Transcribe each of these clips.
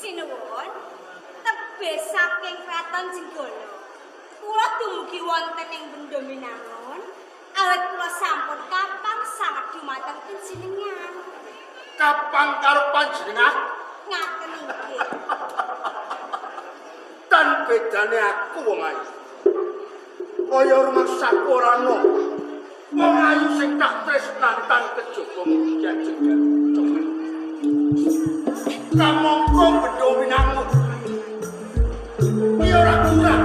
Sinuwun, tebih saking Kraton Jenggala. Kula dumugi wonten ing Bendha Minangun, awit kula sampun kapang sanget dumateng panjenengan. Kapang karo panjenengan? Ngaten inggih. Tan bedane aku wong ayu. Kaya rumangsaku ora ana. Wong ayu sing tak tresnan tan kejaba Mugia Jenggala. Kamangka Bendha Minangun. Iya ora kurang.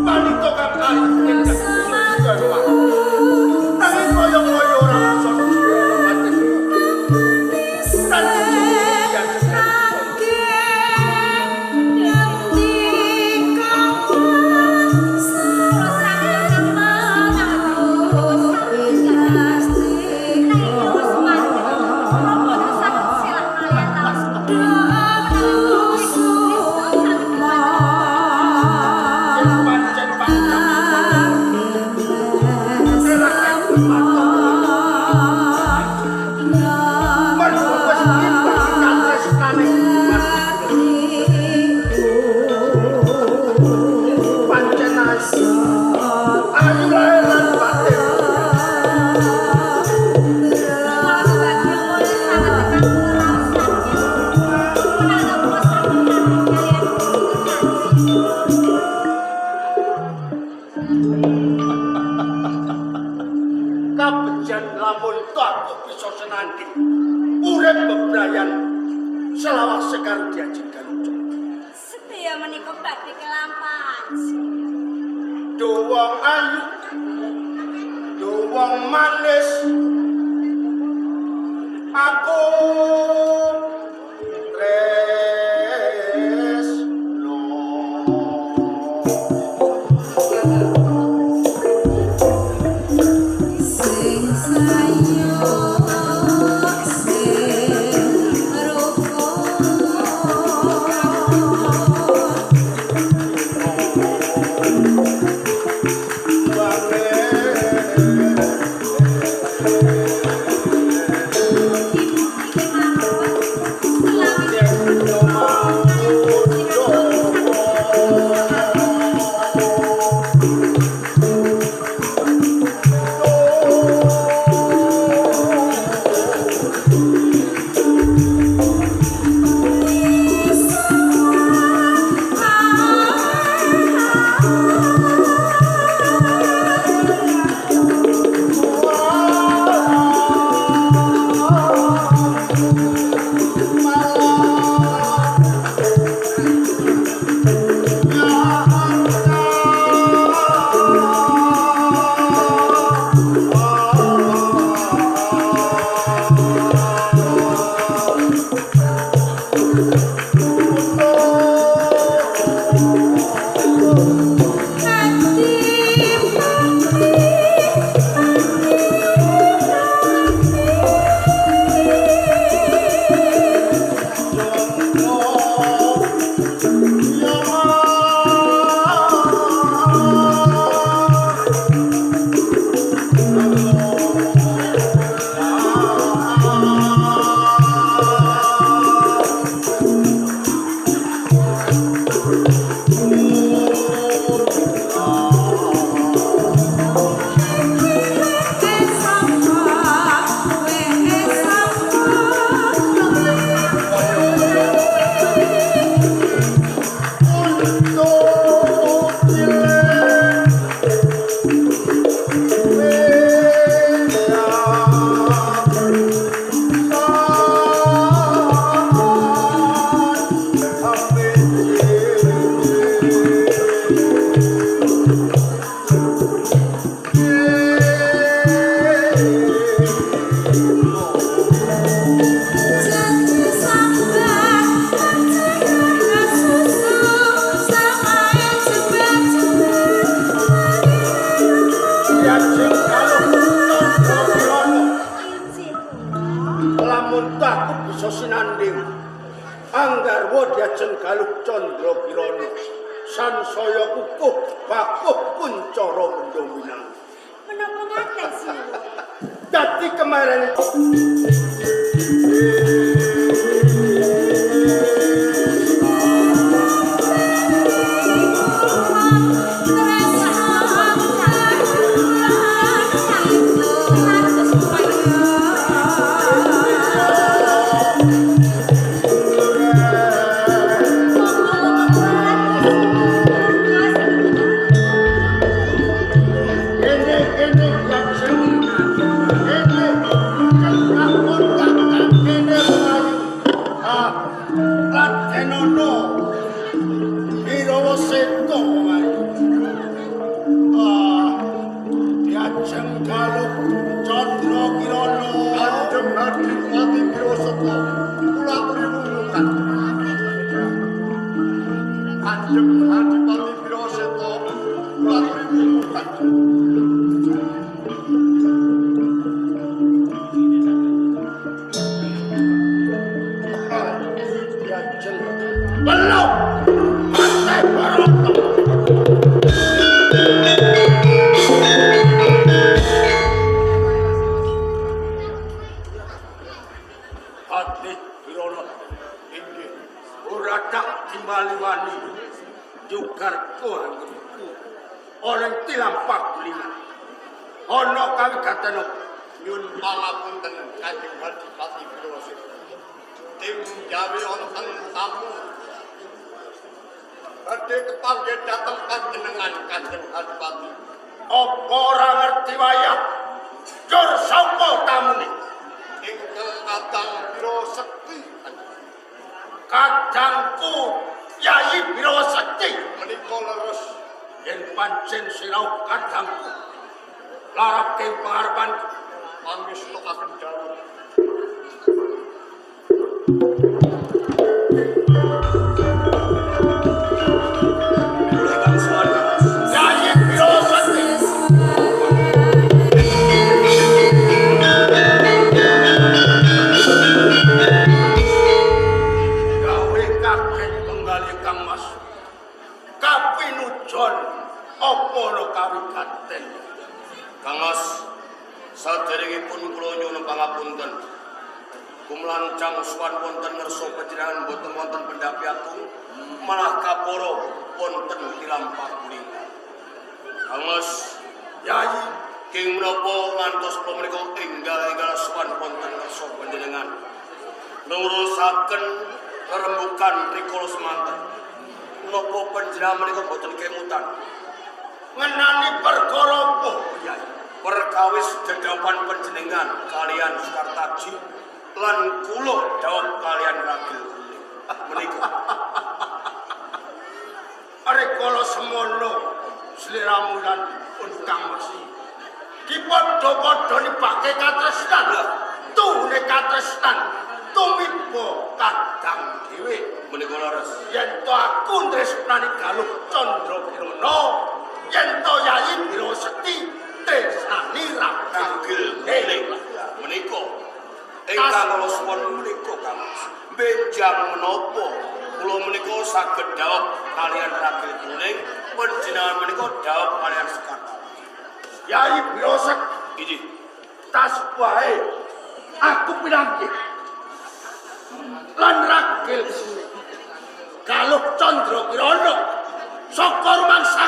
Wanita kang ayu ing Jenggala. Nanging kaya-kaya ora bisa dilampahi. Tan Mugia Jenggala. Urip bebrayan selawase karo diajeng Galucuk. Sedaya menika badhe kelampahan. Do wong ayu, do wong manis. Aku Anggarwa diajeng Galuk Candra Kirana sansaya kukuh bakuh kuncara Bendha Minangun. Menapa ngaten sih? Dadi kemarin Belum. Masih beruntung. Hati Wirono ini uradak timbaliwani juga kuangku oleh tilampak lima ono kami katano nyun pangapunten Kanjeng Adipati Wiroso tim jawi wonten tamu badhe kepanggih dhateng panjenengan Kanjeng Adipati apa ora ngerti wayah jur sapa tamune ingkang Kadang Wirosekti kadangku Yai Wirosekti menika leres yen pancen sirau kadangku larap ke pengarepan mangesta akan dawuh Yai Wirosekti gawe kakek penggali Kang Mas kapinujon apa lo kawigaten Kang Mas saderengipun kula nyuwun pangapunten kumlancang suwan wonten ngersa panjenengan boten wonten pendhapi agung malah kaporo wonten tilampah kuning Kang Mas Yai king menapa ngantos kula menika enggal-enggal suwan wonten ngersa panjenengan nurusaken rembukan rikala semanten menapa panjenengan menika boten kemutan ngenani perkara apa Yai perkawis dedawan panjenengan kalian Sekartaji lan kula dawuh kalian Ragil menika rikala semono sliramu lan pun Kang Mas ki padha-padha nibake katresnan tune katresnan tumiba kadang dhewe menika leres yen to aku tresnani Galuh Candrakirana yen to Yai Wirosekti tresnani Ragil menika ingkang kula suwun menika Kang benjang menapa kula menika saged dawuh kalian Ragil Kuning panjenengan menika dawuh kalian Sekartaji Yai Wirosekti inggih tas wae aku pinanggih lan Ragil Galuh Candrakirana saka rumangsa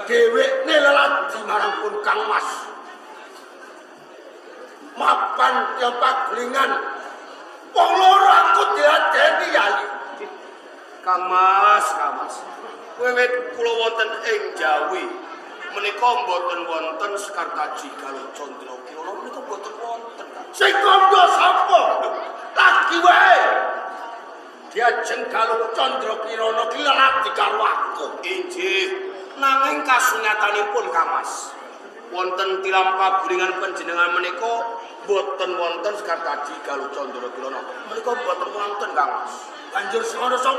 dhewekne leladi marang pun Kang Mas mapan tiap paglingan wong loro aku diadeni Yai Kang Mas wiwit kula wonten ing Jawi menika mboten wonten Sekartaji Galuh Candrakirana menika mboten wonten Kang sing kandha sapa lagi wae diajeng Galuh Candrakirana ki leladi karo aku inggih nanging kasunyatanipun Kang Mas wonten tilampah guringan panjenengan menika boten wonten Sekartaji Galuh Candrakirana menika boten wonten Kang Mas banjur semono sok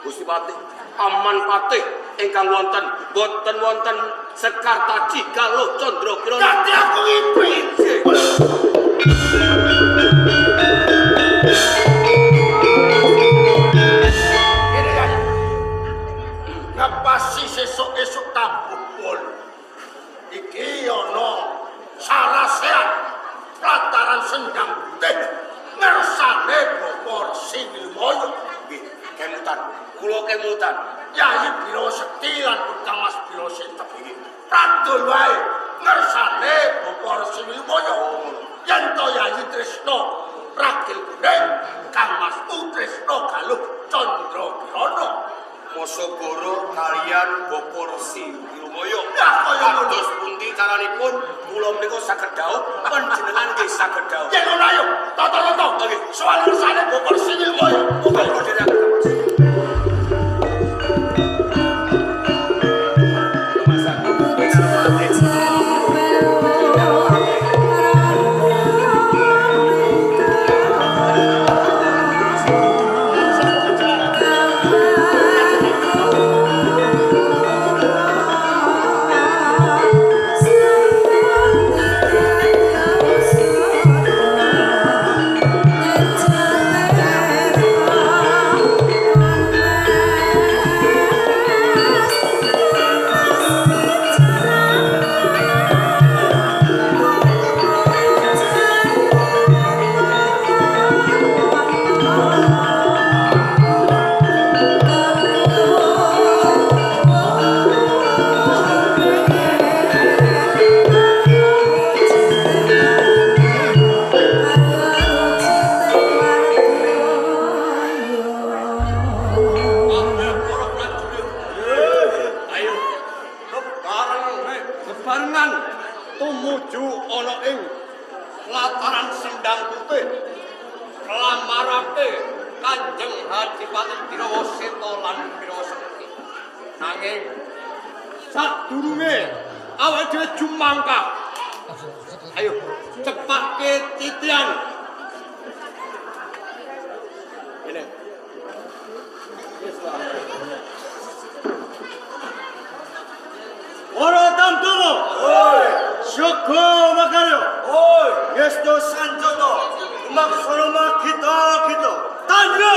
Gusti Patih Aman Patih ingkang wonten boten wonten Sekartaji Galuh Candrakirana dadi aku ngipi ngapasi sesuk-esuk tabupul iki ana sarasean plataran sendang putih ngersane Bapa Resi Wilmaya nggih kemutan kula kemutan Yai Wirosekti lan Kang Mas Wiroseta iki pradul wae ngersane Bapa Resi Wilmaya yen to Yai Tresna Ragil Kuning Kang Mas Tresna Galuh Candrakirana Mosogoro kalian Bapa Resi Wilmaya ya kaya ngono kados pundi caranipun kula menika saged dawuh panjenengan nggih saged dawuh yen ngono ayo tata-tata nggih soal ngersane Bapa Resi Wilmaya kula dherekaken Thank you. Kanjeng Adipati Birawa Seta lan Birawa Sekti. Nanging sadurunge awake dhewe jumangkah. Ayo cepatke titian. Ini. Ora tamtomo. Oi. Syuko makaryo. Oi. Yesto sanjoto. Maksoroma kita. Tanyo.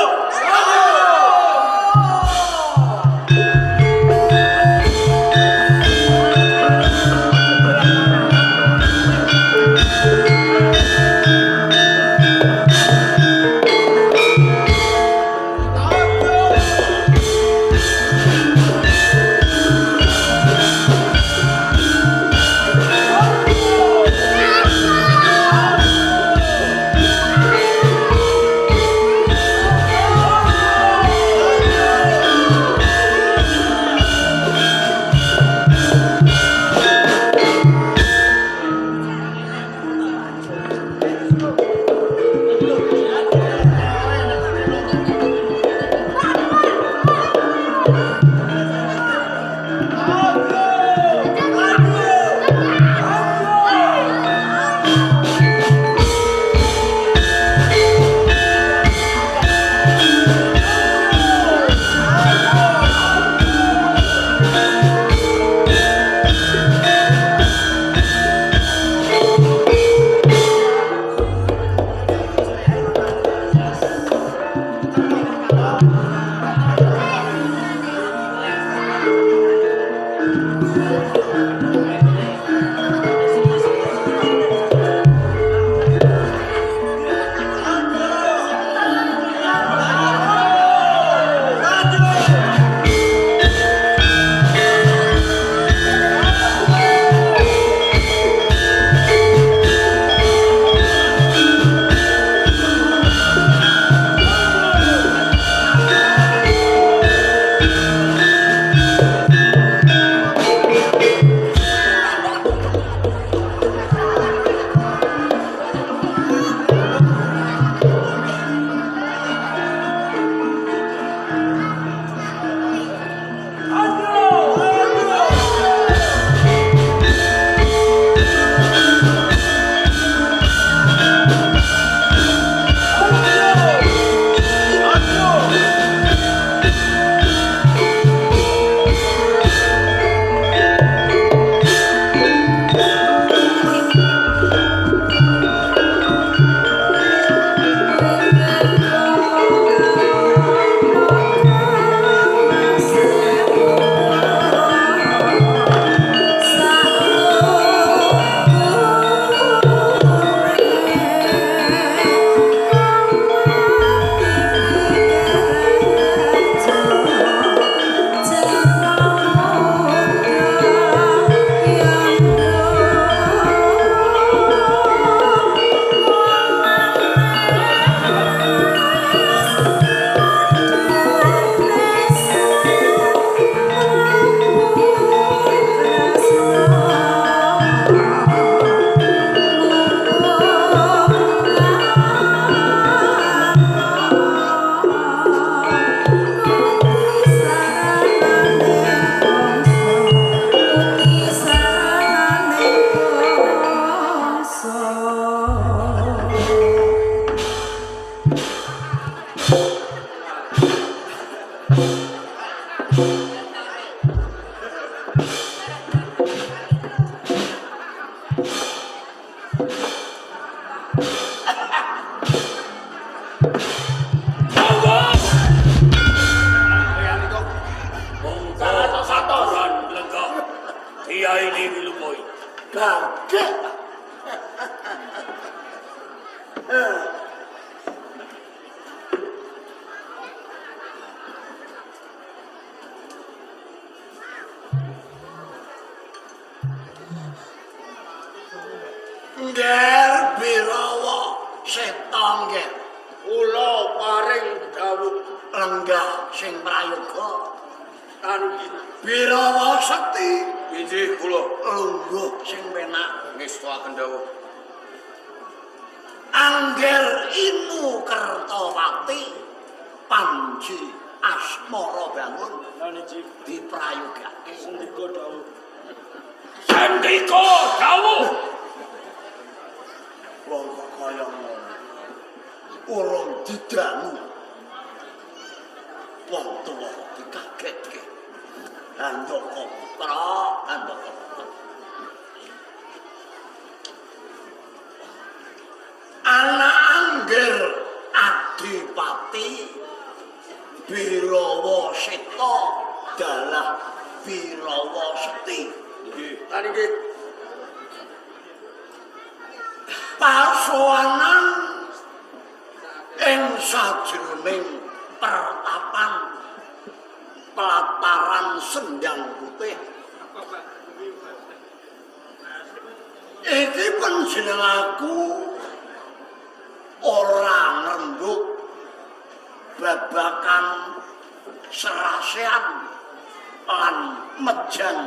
Nger Birawa Seta nggih. Kula paring dawuh lenggah sing prayoga. Kanthi Birawa Sekti Inggih kula lungguh sing penak. ngestakaken dawuh. Angger Inu Kertawati mara bangun Nani Cik, diprayogake. sendika dawuh. Sandika dawuh. Wong kaya ngono urung didangu. Wong tuwa dikagetke. Handaka putra, handaka putra. Anak Angger Adipati Birawa Seta dalah Birawa Seti. Lan iki pasoanan ing sajroning pertapan pelataran Sendang Putih. Iki panjenenganku ora ngrembug babakan serasean lan mejan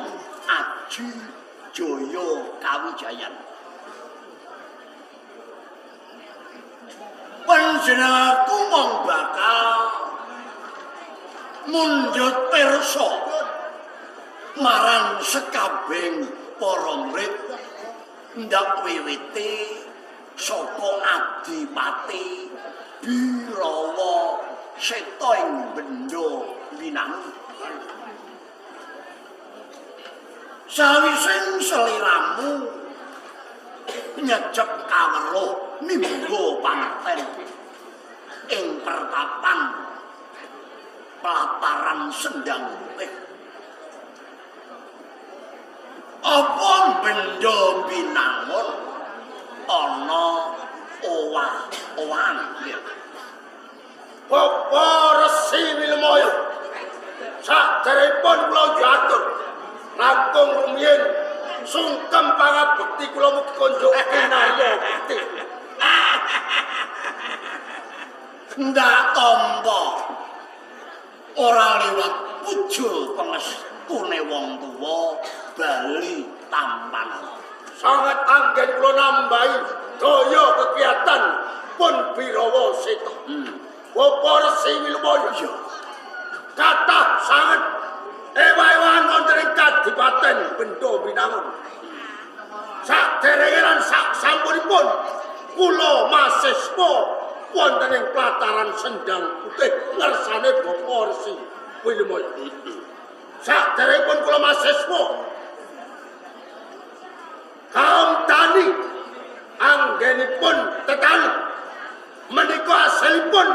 Aji Jaya Kawijayan. Panjenenganku mong bakal mundhut pirsa marang sekabeng para murid ndak wiwiti saka Adipati Birawa Seta ing Bendha Winangun. Sawise seliramu nyecep kaweruh mimba pangerten ing pertapan pelataran Sendang Putih. Apa Bendha Winangun ana owah-owahan ya. Bapak Resi Wilmaya saderepun kula jatur langkung rumiyin sungkem pangabekti kula mugi konjuk kinarya bekti. Ndak tampa ora liwat pujul pengestune wong tuwa bali tampan. Sangat anggen kula nambahi daya kegiatan pun Birawa Seta. Bapak Resi Wilmaya kathah sanget ewa-ewahan wonten ing Kadipaten Bendha Winangun. Saderenge lan saksampunipun kula mahasiswa wonten ing pelataran Sendang Putih ngersane Bapak Resi Wilmaya. Saderengipun kula mahasiswa kaum tani anggenipun tetani menika asalipun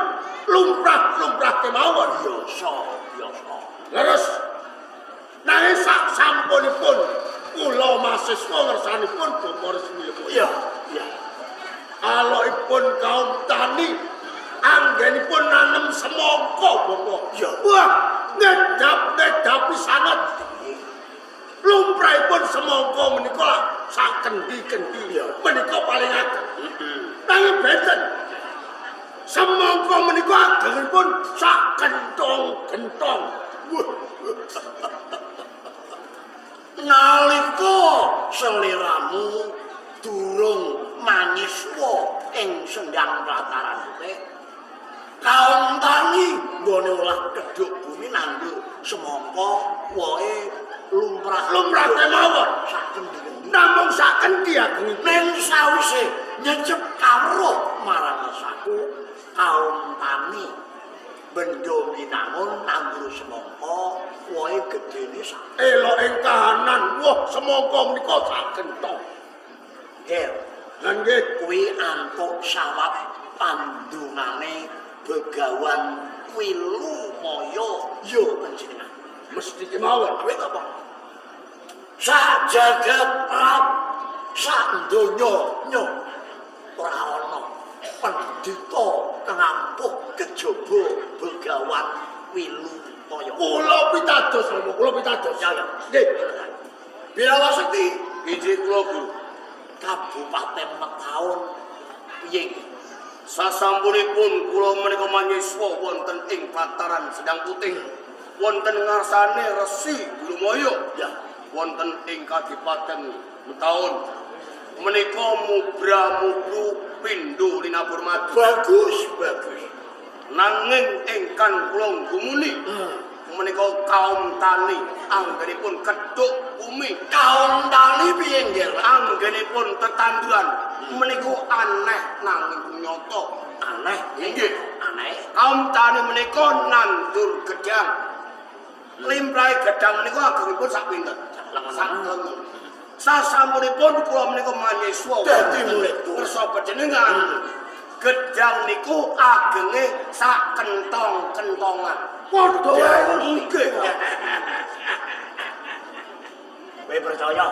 lumrah-lumrah kemawon biasa. Leres nanging sak sampunipun kula mahasiswa ngersanipun Bapak Resi Wilmaya. Ya. Alokipun kaum tani anggenipun nanem semangka Bapak. Ya. Wah, ngedap-ngedapi sanget. Lumrahipun semangka menika sak kendi-kendi menika paling ageng. Nanging benten semangka menika agengipun sak gentong-gentong. Nalika seliramu durung maniswa ing Sendang Pelataran Putih, kaum tani nggone olah kedhuk bumi nandur semangka wohe lumrah kemawon sak kendi. Namung sak kendi agengipun. Ning sawise nyecep kawruh marang saku kaum tani Bendha Winangun nandur semangka wohe gedene sak elok ing kahanan. Wah, semangka menika sak gentong. Nggih. Lan nggih kuwi antuk sawab pandungane Begawan Wilumaya ya panjenengan. Mesti kemawon. Kuwi apa? Sak jagat rap sak donya nyo ora ana pendhita kang ampuh kejaba Begawan Wilumaya. Kula pitados, kula pitados. Ya ya. Nggih. Birawa Sekti injih kula Guru. Kabupaten Mataun piye? Sasampunipun kula menika mahasiswa wonten ing Pelataran Sendang Putih. Wonten ngarsane Resi Wilumaya. Ya. Wonten ing Kadipaten Mataun. Menika mubrah-mubru pindho linapur madu. Bagus, bagus. nanging ingkang kula gumuni menika kaum tani anggenipun keduk bumi. Kaum tani piye nggih? Anggenipun tetanduran menika aneh nanging nyata. Aneh. Nggih, Aneh. kaum tani menika nandur gedang. Limrahe gedang menika agengipun sak pinten? Sak lengen. Sasampunipun kula menika mahasiswa Dadi murid kersa panjenengan. Gedang niku agenge sak kentong-kentongan. Padha wae. Nggih. Kowe percaya?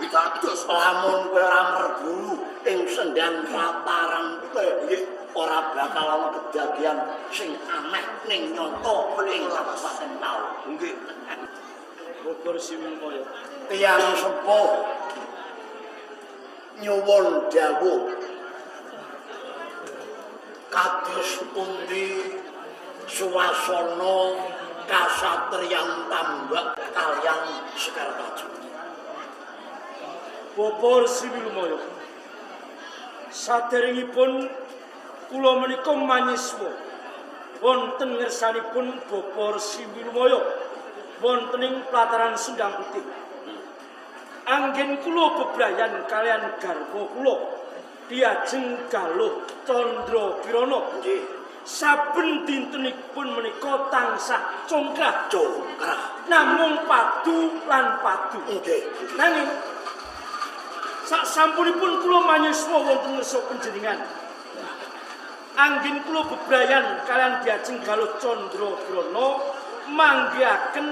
Pitados Lamun kowe ora merguru ing sendhan pataran kowe nggih ora bakal ana kejadian sing aneh ning nyata ning kabupaten Taun. nggih. Bogor Similmaya. Tiyang sepuh nyuwun dawuh kados pundi suasana kasatriyan tambak kalian Sekar Taji. Bogor Similmaya. Saderengipun kula menika manyiswa wonten ngersanipun Bogor Similmaya wonten ing plataran Sendang Putih. Anggen kula bebrayan kalian garwa kula diajeng galuh Candra Kirana. Nggih, Saben dintenipun menika tansah congkrah congkrah. namung padu lan padu. Nggih. Nanging sasampunipun kula manyiswa wonten ngersa panjenengan. Anggen kula bebrayan kalian diajeng galuh Candra Kirana manggihaken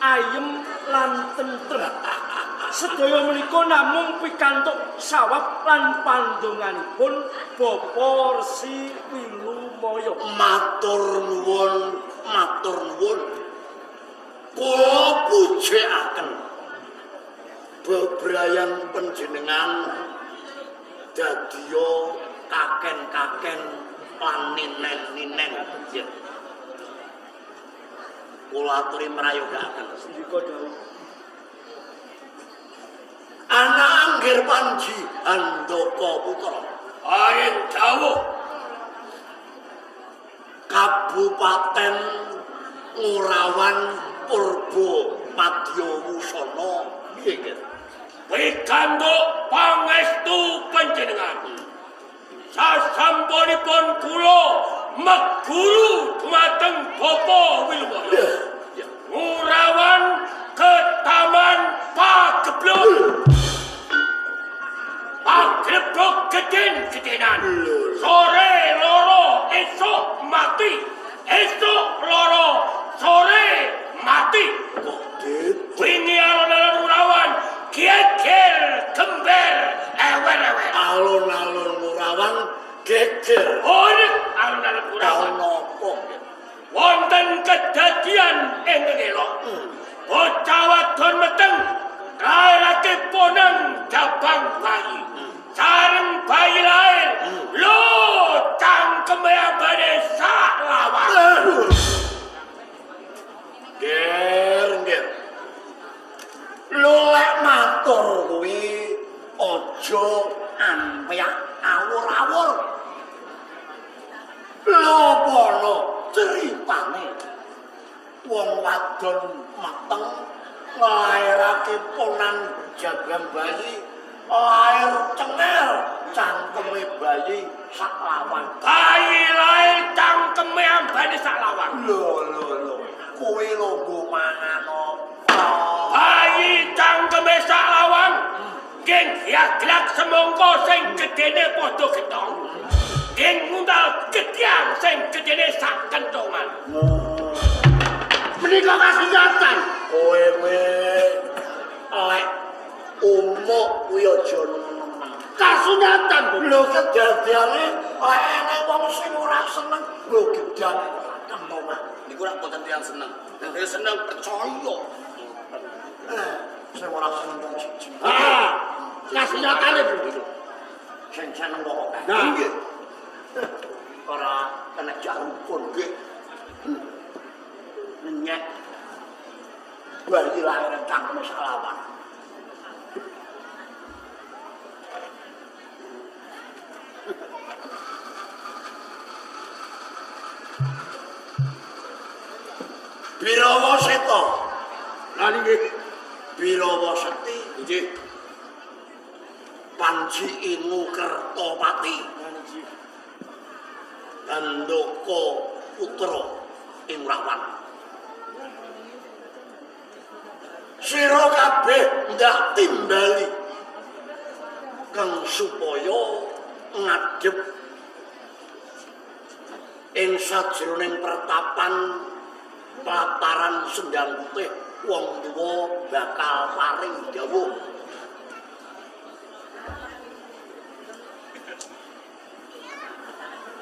ayem lan tentrem. Sedaya menika namung pikantuk sawab lan pandonganipun Bapa Resi Wilumaya. Matur nuwun, matur nuwun. Kula pujekaken bebrayan panjenengan dadiya kaken-kaken lan ninen-ninen. Kula aturi mrayogaken. Sendika dawuh. Anak Anggir Panji Handaka Putra. Ayen dawuh Kabupaten Ngurawan Purba Madya Wusana. Nggih. pikantuk pangestu panjenengan. Sasampunipun kula meguru dumateng Bapa Wilumaya. Ngurawan ke Taman Pagebluk. Pagebluk geden-gedenan. Sore loro esuk mati. Esuk loro sore mati. Wingi alon-alon Ngurawan geger gember ewer-ewer. Alun-alun Ngurawan geger. Urip alon-alon Ngurawan. Napa? Wonten kedadian ingkang elok. Bocah wadon meteng lairake poneng jabang bayi. Sareng bayi lair lho cangkeme ambane sak lawan. Ger. Lek matur kuwi aja ampiak awur-awur. Lho pono ceritane wong wadon mateng nglairake ponan jagang bayi lair cengel cangkeme bayi sak lawan. Bayi lair cangkeme ambane sak lawan. Lho kowe lho nggo mangan apa? Bayi cangkeme sak lawang geng gelak semongko sing gedene padha getong. Geng ngundal gedang sing gedene sak kentongan. Menika kasingatan. Kowe lek umuk kuwi aja nemen. Kasingatan lho kedadiane enek wong sing ora seneng lho gedang kentongan. Niku rak boten tiyang seneng. Nek seneng percaya. Sing ora seneng siji. Kasingatane lho. Sing seneng kok. Nggih. Ora kena jarupun nggih. Nenyek. Bayi lahir cangkem salawan. Birawa Seta. Lan nggih. Birawa Sekti. Nggih. Panji Inu Kertopati. Handaka putra Imrawan. Sira kabeh ndak timbali kang supaya ngadhep ing sajroning pertapan Plataran Sendang Putih wong tuwa bakal paring dawuh.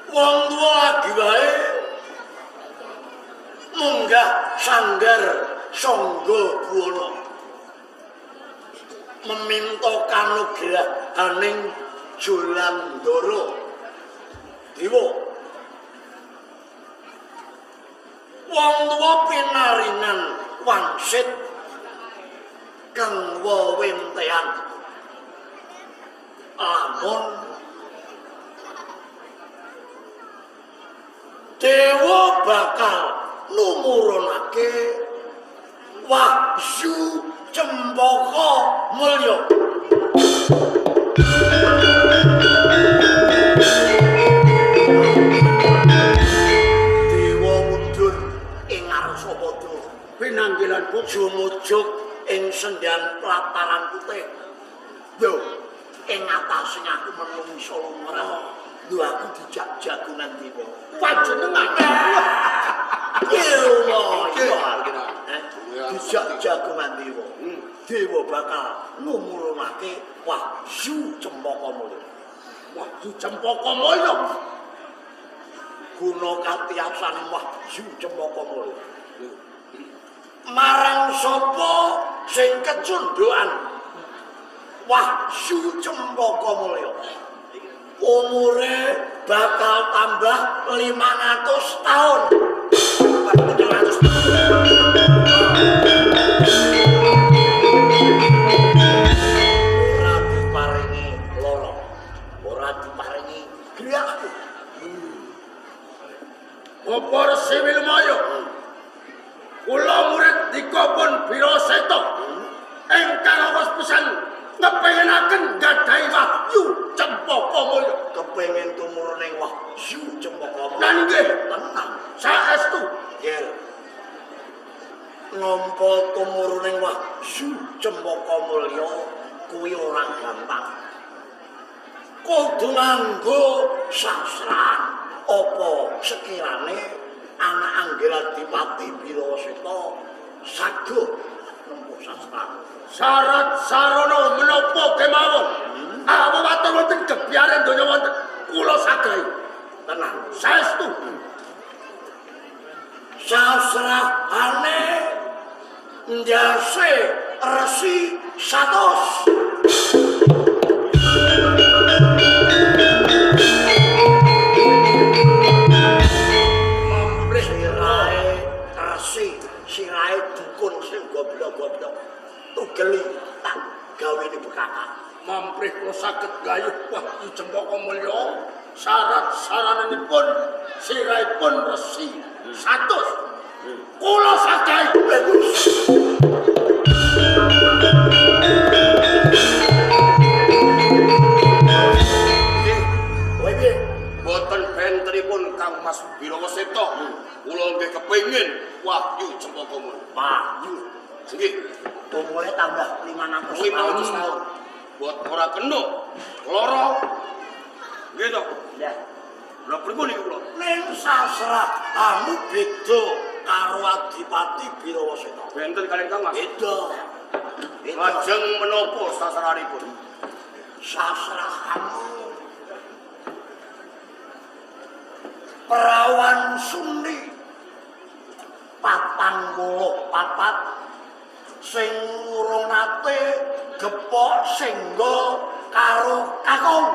Wong tuwa lagi wae munggah sanggar Sangga Buwana meminta kanugrahaning Jolandara Dewa. Wong tuwa pinaringan wangsit kang wewentehan lamun Dewa bakal numurunake Wahyu Cempaka Mulya. Dewa mundur ing Arsapada Pinanggilan jumujuk ing Sendhan Plataran Putih. Yo, ing atasing aku menungso lumrah. Lho aku dijak jagongan Dewa. panjenengan. Dijak jagongan Dewa. Dewa bakal numurunake Wahyu Cempaka Mulya. Wahyu Cempaka Mulya. Guna katiyasaning Wahyu Cempaka Mulya. Marang sapa sing kecundhoan Wahyu Cempaka Mulya. Umure bakal tambah 500 tahun. 500 tahun. Ora diparingi lara, ora diparingi griya. Apa Resi Wilmaya? Kula murid dikopun Birawa Seta ingkang awas pisan ngepenginaken gadhahi Wahyu Cempaka Mulya. Kepengin tumurune Wahyu Cempaka Mulya. Lan nggih, Tenang. saestu Yer. Nampa tumurune Wahyu Cempaka Mulya kuwi ora gampang. Kudu nganggo sastra apa sekirane anak Anggeladipati Birawa Seta saged nempuh sastra. syarat sarana menapa kemawon. Awawaten wonten kebiaren donya wonten kula sagahi. Tenang. Saestu Sasrahane ndase Resi 100. Sirahe dukun sing goblok-goblok tugeli tak gawene bekakak. mamprih kula saged gayuh Wahyu Cempaka Mulya syarat sarananipun sirahipun Resi 100. Kula sagahi. Bagus. Boten bentenipun Kang Mas Birawa Seta. Kula nggih kepengin Wahyu Cempaka Mulya. Wahyu. Nggih, Umure tambah 500 500 tahun. Buat ora kena lara. Nggih to. Ya. Lha pripun iki kula? Ning sastra anu beda karo Adipati Birawa Seta. Benten kalih Kang Mas. Beda. Lajeng menapa sasaranipun? Sastra anu Perawan Suni 44 sing urung nate gepok senggo karo kakung.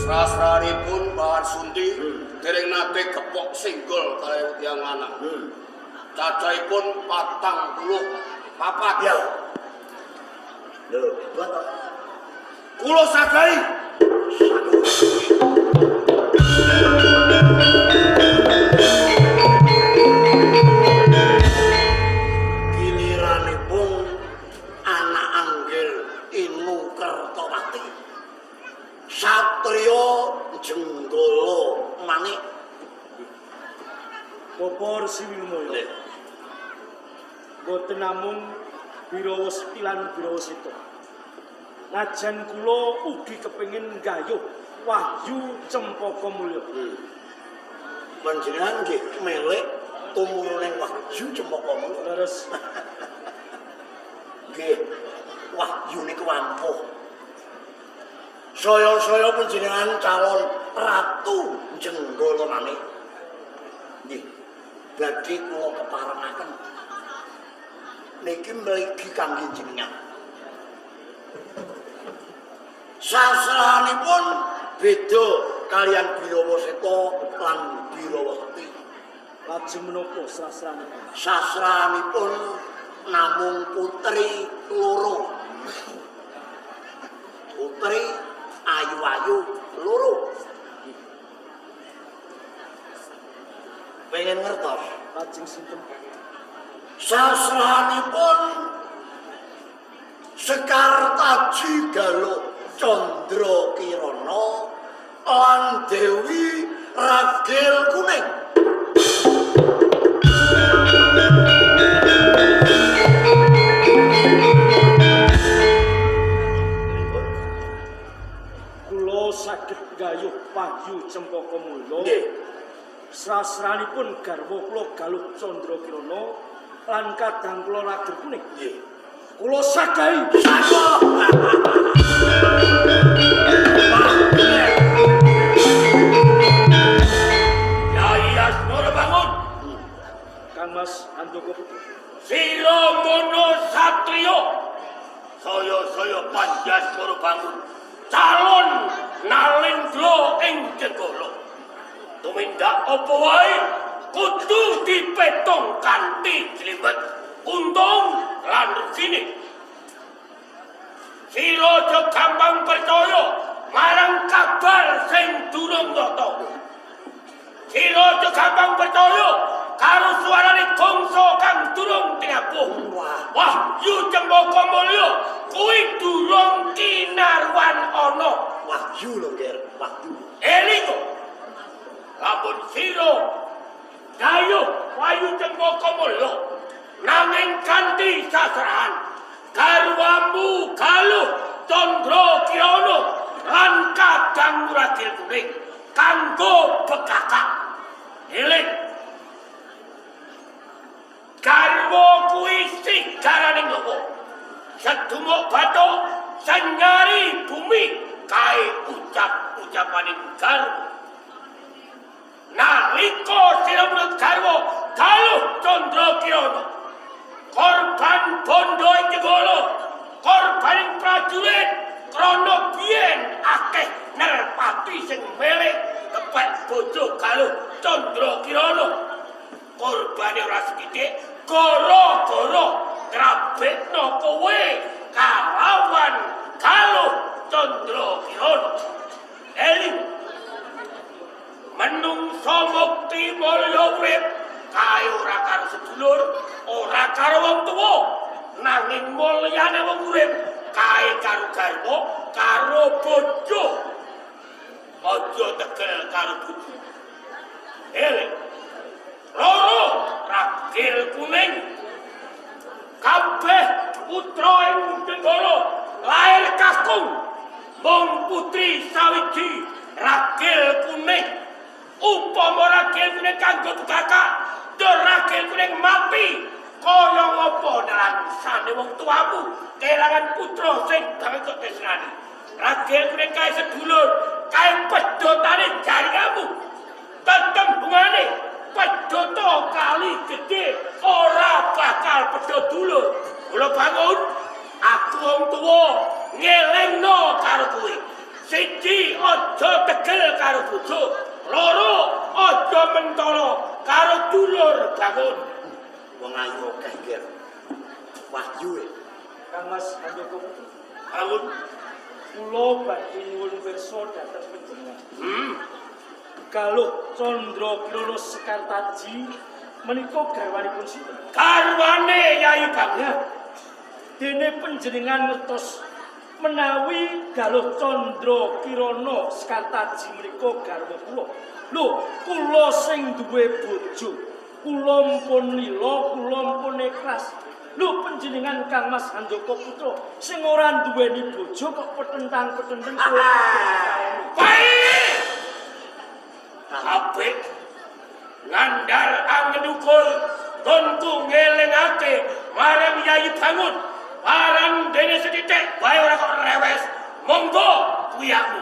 Sasranipun Bahan Sundi dereng nate kepok singgol kalih tiyang lanang. Cacahipun 44. Ya. Lho, buat Kula sadai. Giliranipun anak anggil Inu Kertawati. Satriya Jenggala Manik. Bapak Resi Wilmaya. Boten namung Birawa Sekti lan Birawa Seta. Najan kula ugi kepengin nggayuh Wahyu Cempaka Mulya. Panjenengan nggih melek tumuruning Wahyu Cempaka Mulya. Leres. Nggih, Wahyu niku ampuh. Saya panjenengan calon Ratu Jenggala Manik. Nggih, badhe kula keparengaken. Niki mligi kangge jenengan. Sasranipun beda kalian Birawa Seta lan Birawa Sekti. Lajeng menapa sasranipun? Sasranipun namung putri loro. Putri ayu-ayu loro. Pengen ngertos? Lajeng sinten? Sasranipun Sekar Taji Galuh Candra Kirana lan Dewi Ragil Kuning. Kula saged nggayuh Wahyu Cempaka Mulya. Nggih. Sasranipun garwa kula Galuh Candra Kirana lan kadang kula Ragil Kuning. Nggih. Kula sadai. Yai Asmara bangun. Kang Mas Handoko. Sira mono satriya. Saya Panjasmara bangun. Calon Nalendra ing Jenggala. Tumindak apa wae kudu dipetong kanthi jlimet. Untung lan resine. Sira aja gampang percaya marang kabar sing durung nyata. Sira aja gampang percaya karo suarane gongso kang durung tinabuh. Wahyu Cempaka Mulya kuwi durung kinarwan ana. Wahyu lho, Ger. Wahyu. Eling. Lamun sira gayuh Wahyu Cempaka Mulya nanging kanthi sasrahan garwamu Galuh Candra Kirana lan kadang Ragil Kuning kanggo bekakak. Eling. Garwa kuwi sigaraning lopo. Sedumuk bathuk senyari bumi kae ucap-ucapaning garwa. Nalika sira menurut garwa Galuh Candra Kirana korban bondo ing Jenggala, korban prajurit krana biyen akeh nerpati sing meleh kepek bojo Galuh Candra Kirana. Korbane ora sithik gara-gara ngrabekno kowe kalawan Galuh Candra Kirana. Eling menungso mukti mulya urip kae ora karo sedulur, ora karo wong tuwa, nanging mulyane wong urip kae karo garwa, karo bojo. Aja tegel karo bojo. Eling. Loro Ragil Kuning. Kabeh putra ing Jenggala lair kakung mung putri sawiji Ragil Kuning. Upama Ragil Kuning kanggo kakak, Ragil Kuning mati kaya ngapa nelangsane wong tuamu kelangan putra sing gawe kok tresnani. Ragil Kuning kae sedulur, kae pedhotane jaringanmu. Tetembungane pedhota kali gedhe ora bakal pedhot dulur. Kula bangun, aku wong tuwa ngelingno karo kowe. Siji aja tegel karo bojo. Loro aja mentolo karo dulur bangun. Wong ayu akeh, Ger. Wahyu. Kang Mas Handoko. Bangun. kula badhe nyuwun pirsa dhateng panjenengan. Galuh Candra Kirana Sekartaji menika garwanipun sinten? Garwane Yai Bagong. Ya. Dene panjenengan ngertos menawi Galuh Candra Kirana Sekartaji menika garwa kula. Lho, kula sing duwe bojo, kula mpun lila, kula mpun ikhlas. Lho panjenengan Kang Mas Handaka Putra sing ora duweni bojo kok petentang-petenteng kula. Baik. Apik. Ngandal angedukul tentu ngelingake marang Yai Bangun. Parang dene sedidik bae ora kok rewes. Monggo kuyakmu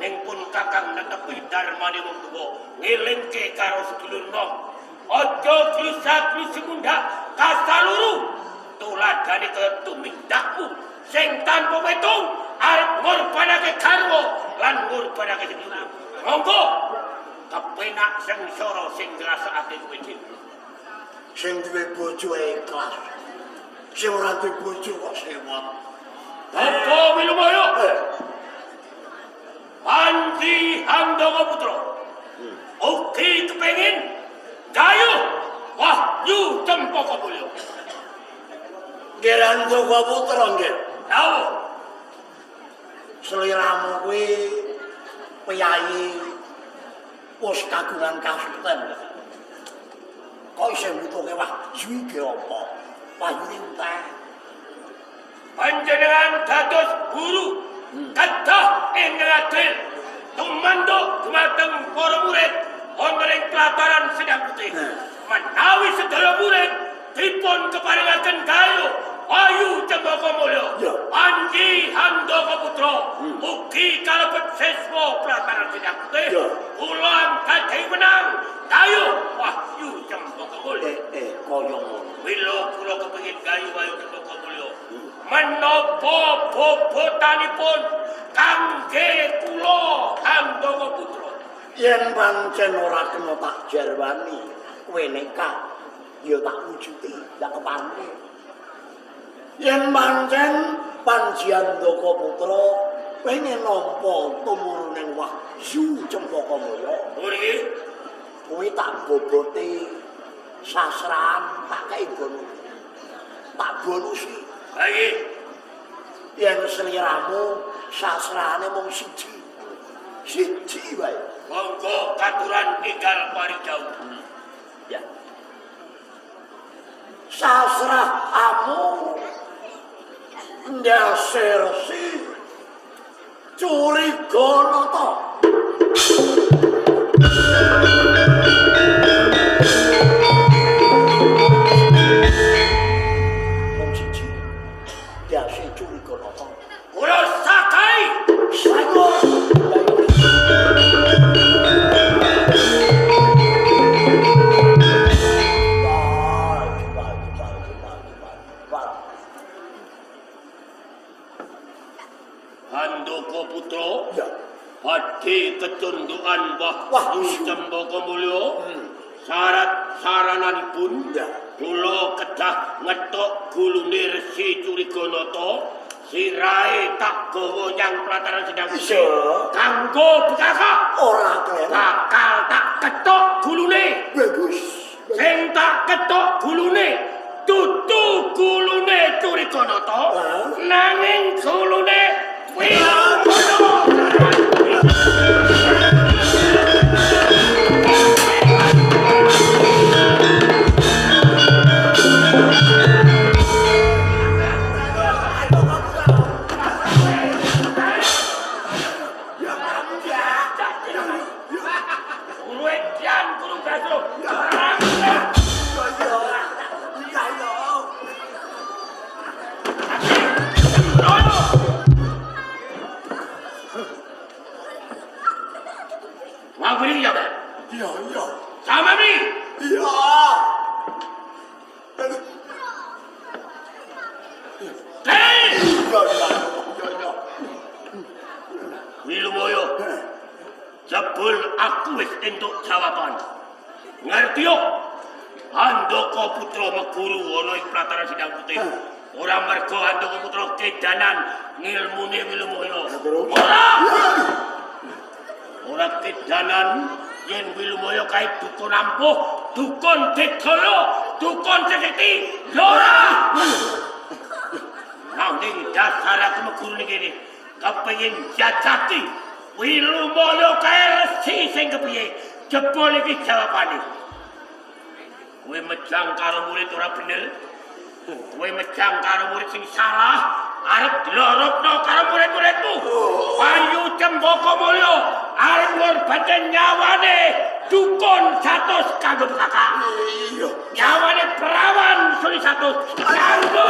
ning pun kakang netepi darmane wong tuwa ngelingke karo sedulur nom. Aja klusa-klusi mundak kasaluru. Tuladane kaya tumindakmu sing tanpa wetung arep ngorbanake garwa lan ngorbanake sedulur. Monggo kepenak sengsara sing ngrasakake kowe dhewe. Sing duwe bojo ikhlas. Sing ora duwe bojo kok sewot. Apa Wilumaya? Panji Handaka Putra. Ugi kepengin gayuh Wahyu Cempaka Mulya. Geran Handaka Putra nggih. Tahu. Seliramu kuwi piyayi wis kagungan kasuten. Kok isih mbutuhke wahyu iki apa? Wahyune entah. Panjenengan dados guru kadah ing Radil tumanduk dumateng para murid wonten ing pelataran Sedang Putih. Menawi sedaya murid dipun keparingaken gayuh Wahyu Cempaka Mulya. Panji Handaka Putra ugi kalebet siswa pelataran Sedang Putih. Kula gadhahi menang gayuh Wahyu Cempaka Mulya. Kaya ngono. Mila kula kepengin gayuh Wahyu Cempaka Mulya. Menapa bobotanipun kangge kula Handaka Putra? Yen pancen ora kena tak jarwani, kowe nekat ya tak wujuti, tak kepanggih. Yen pancen Panji Handaka Putra pengen nampa tumurune Wahyu Cempaka Mulya, Mriki kuwi tak bobote sasraan tak kei bonus. Tak bonusi. baik. Yen seliramu sasrane mung siji. Siji wae. Monggo katuran enggal parijauh. Ya. Sasra amu ndasirsi curiga nata. Mung siji. Ndase curiga nata. Kula sakai Sago. Handaka Putra Ya. badhe ketundukan Wahyu Wahyu. Cempaka Mulya. Syarat sarananipun Ya. kula kedah ngetok gulune Resi Curiganata sirahe tak gawa nyang pelataran Sedang Putih. Iya. Kanggo bekakak Ora kleru. bakal tak ketok gulune. Bagus. Sing tak ketok gulune dudu gulune Curiganata nanging gulune Wilumaya. Kuruedian guru gaso. Mabri ya, Pak. Iya, iya. Sama Mabri. Iya. Hei, Iya, iya. Iya, iya. Wilumaya. Jebul aku wis entuk jawaban. Ngerti yo? Handaka Putra meguru ana ing pelataran Sedang Putih. Ora mergo Handaka Putra kedanan ngilmune Wilumaya. terus. Ora kedanan yen Wilumaya kae dukun ampuh, dukun Dedolo, dukun Sesiti, ora. Nanging dasar aku meguru kene, kepengin jajaki Wilumaya kae resi sing kepiye? Jebul iki jawabane. Kowe mejang karo murid ora bener. Kowe mejang karo murid sing salah, arep dilorokno karo murid-muridmu. Wayu Cembaka Mulya arep ngorbanke nyawane dukun 100 kanggo kakak. Iya. Nyawane perawan suli 100 kanggo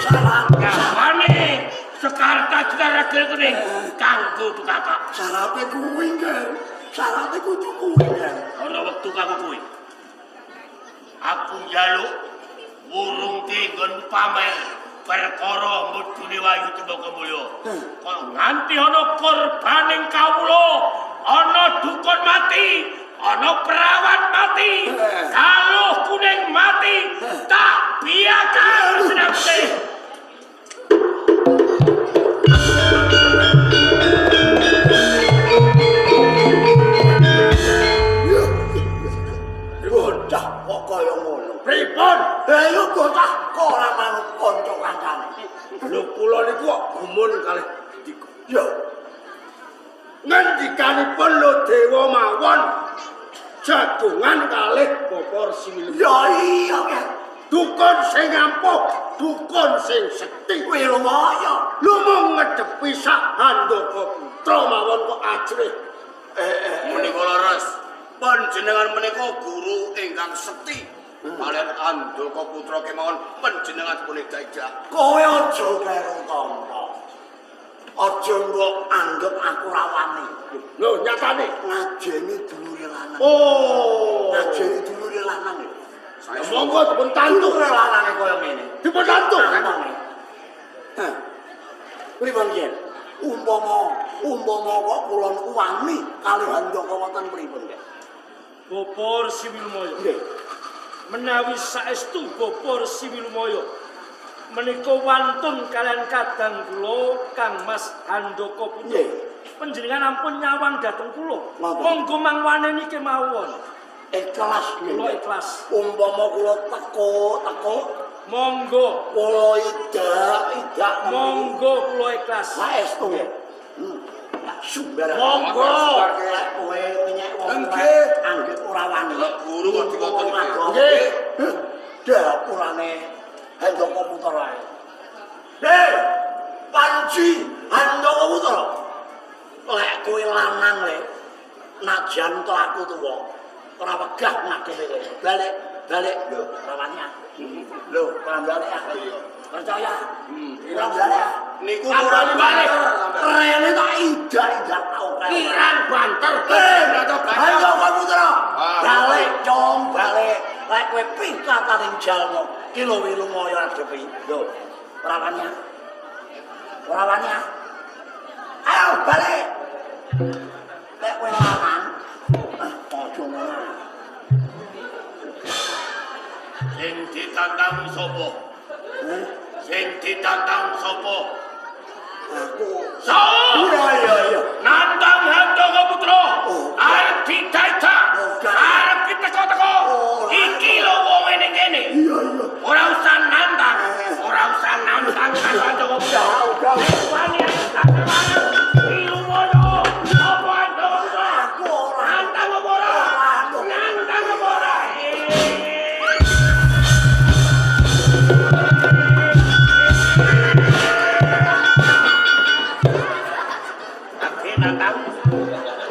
Salah. nyawane Sekarta Cedara Kuning kanggo kakak. Syaratnya kuwi kan. Syaratnya kudu kuwi kan. Ana wektu kanggo kowe. Aku njaluk wurung nggon pamer perkara mudune Wayu Cembaka Mulya. Kok nganti ana korbaning kawula, ana dukun mati, ana perawan mati, kaluh kuning mati, tak biarkan senapte. Bocah kok kaya ngono. Pripun? Ayo bocah kok ora manut kanca kancane. Lho kula niku kok gumun kalih Dika. Yo. Ngendikanipun lho dewa mawon jagungan kalih Bapak Resi Wilumaya. Ya iya ya. Dukun sing ampuh, dukun sing sekti Wilumaya. Lho mung ngedepi sak Handaka putra mawon kok ajrih. Menika leres. Panjenengan menika guru ingkang sekti. Kalian Handaka putra kemawon panjenengan pun gajah. Kowe aja karo tampa. Aja mbok anggap aku rawani. Lho nyatane ngajeni dulure lanang. Oh, ngajeni dulure lanang. Saya monggo dipun tantu lanange kaya ngene. Dipun tantu. Hah. Pripun yen? Umpama kok kula niku wani kalih Handaka wonten pripun, Nggih? Bapak Resi Wilumaya. Nggih. Menawi saestu Bapak Resi Wilumaya menika wantun kalian kadang kula Kang Mas Handaka putra. Nggih. Panjenengan ampun nyawang dhateng kula. Napa? Monggo mangwaneni kemawon. Ikhlas Kula nggih. ikhlas. Umpama kula teko Monggo, kula idak monggo kula ikhlas. saestu. Sumber Monggo. Lek kowe menyek wong Nggih. anggit ora wani. Lek guru kok dikoten iki. Nggih. Dapurane Handaka putra ae. Hei, Panji Handaka putra. Lek kowe lanang le, najan to aku tuwa. Ora wegah ngadewe kowe. Balik lho rawannya. Lho, ora balik aku. Percaya? Ora balik. Niku Ora ora balik. Rene tak idak tau kae. Pirang banter. Ayo kamu putra. Ah. Balik dong, balik. Lek kowe pingkataning jalmu, ki lho Wilumaya adepi. Lho, rawannya. Rawannya. Ayo balik. Lek kowe lanang, ojo ngono. Sing ditantang sapa? Sing ditantang sapa? Aku. Sapa? Iya. Nantang Handaka putra. Oh. Arep didajak. Oh, Arep diteko-teko. Oh. Iki lho wong ngene kene. Iya. Ora usah nantang. Ora usah nantang karo Handaka putra. Udah. Wani Wilumaya. Apa Handaka putra? Aku ora. Nantang apa ora? Nantang apa ora?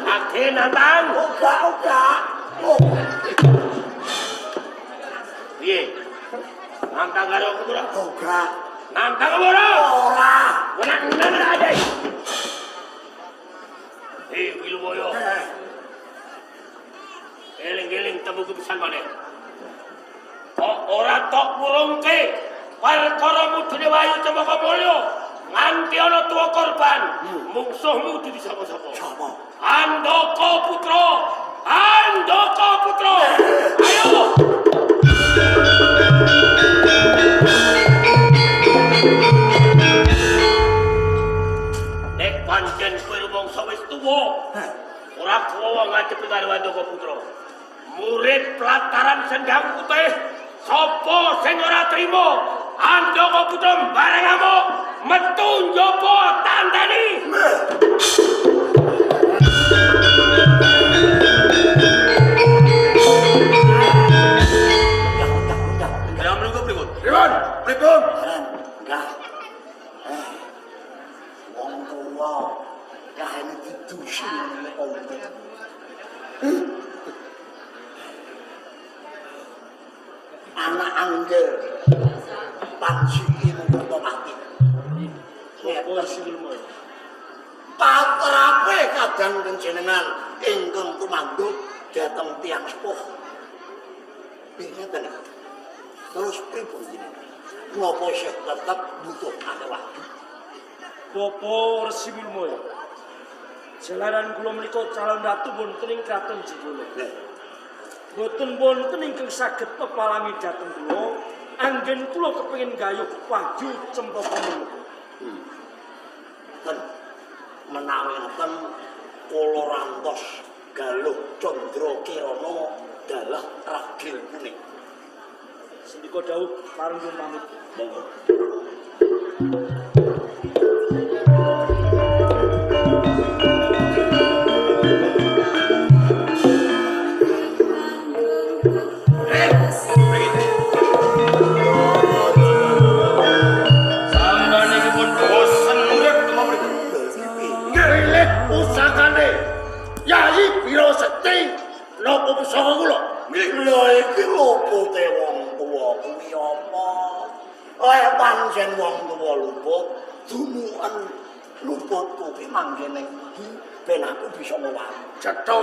Ake nantang. Udah. Oh. Piye? Nantang karo aku ora? Udah. Nantang apa ora? Ora. Nantang aja. Wilumaya. Eling-eling temu kepisan maneh. Kok ora tok murungke perkara mudune Wayu Cembaka Mulya nganti ana tuwa korban. Mungsuhmu dudu sapa-sapa? Sapa? Handaka putra. Handaka putra. Ayo. Nek pancen kowe rumangsa wis tuwa. Ora kuwa ngadepi karo Handaka Putra. Murid pelataran Sendang Putih, sapa sing ora trima Handaka Putra barengamu metu njaba tandani. Ya menunggu pripun? Pripun? Enggak. Wong tuwa kahene didusi nek omong. Anak angger pansiki mung mati. Sapa silmu? Patrape kadang panjenengan ingkang tumanduk dhateng tiyang sepuh. Ngeten iki. Terus pripun jenengan? Ngopo sih tetep butuh waktu? Bapa Resi Wilmaya. Jalaran kula menika calon ratu wonten ing kraton Jogolo. Boten wonten ingkang saged pepalangi dhateng kula, anggen kula kepengin gayuh wahyu cempaka menika. Ten menawi enten kula rantos Galuh Candra Kirana dalah ragil kuning. Sendika dawuh pareng pamit. Monggo. Sampanipun bosen murid kemawon. Pilih pusakane. Yai Biro Sekti napa pusaka kula? Lha iki lupute wong tuwa kuwi apa? Lek pancen wong tuwa luput, dumukan luput kuwi manggene ndi ben aku bisa ngowah. Cetha.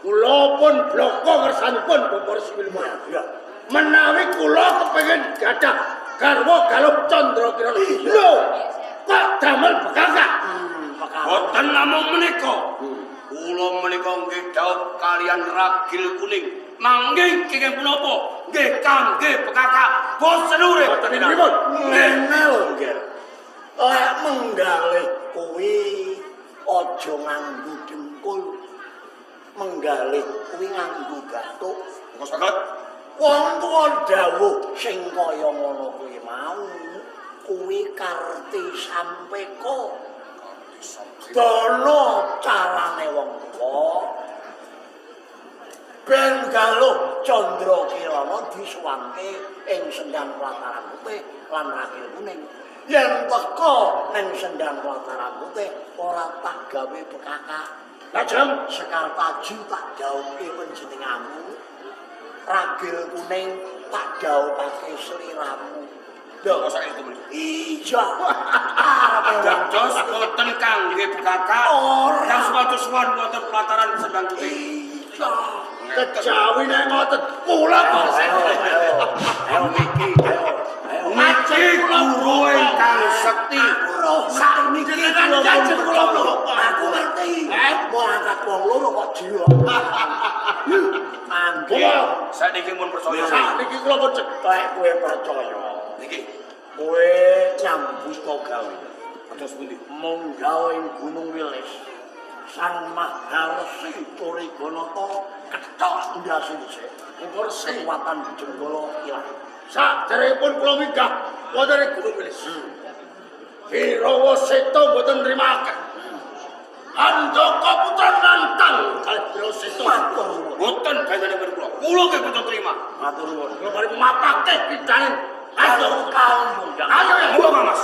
Kula pun bloko ngersanipun Bapak Resi Wilmaya. Ya. Menawi kula kepengin gadah garwa Galuh Candra Kirana. Lho, kok damel bekakak? Boten namung menika. Kula menika nggih dawuh kalian ragil kuning. Mangke kenging punapa? Nggih kangge bekakak bosen urip. Boten pripun? Ngene lho, Ger. Lek menggalih kuwi aja nganggo dengkul. Menggalih kuwi nganggo gatuk. Kok saged? Wong tuwa dawuh sing kaya ngono kuwi mau kuwi karti sampeka. Dono carane wong tuwa ben Galuh Candra Kirana disuwangke ing Sendang Plataran Putih lan ragil kuning. Yen teka ning Sendang Plataran Putih ora tak gawe bekakak. Lajeng Sekar Taji tak dhawuhke panjenenganmu. Ragil kuning tak dhawuhake sliramu. Lho, kok saiki mriki? Iya. Dados boten kangge bekakak. Ora. Yang supados suwan wonten pelataran Sendang Putih. Iya. kejawi nek ngoten kula kok Ayo iki, ayo. Niki guru ingkang sekti. Sak niki jenengan janjen kula aku ngerti. Mau angkat wong loro kok jiwa. Mangke. Saniki mun percaya. sakniki kula pun Lek kowe percaya. Niki Kowe nyambut gawe. kados pundi? Mung gawe Gunung Wilis. Sang Maharsi Turiganata ketok ndase dhisik. Kursi Kekuatan Jenggala ilang. sakderepun kula minggah wonten ing Gunung Wilis. Birawa Seta mboten nrimakaken. Handaka putra nantang kalih Birawa Seta. Matur nuwun. Boten ganjaranipun kula. Kula nggih boten trima. Matur nuwun. Kula bari mapake pidaning. Ayo kamu. Ayo ya. Monggo Mas.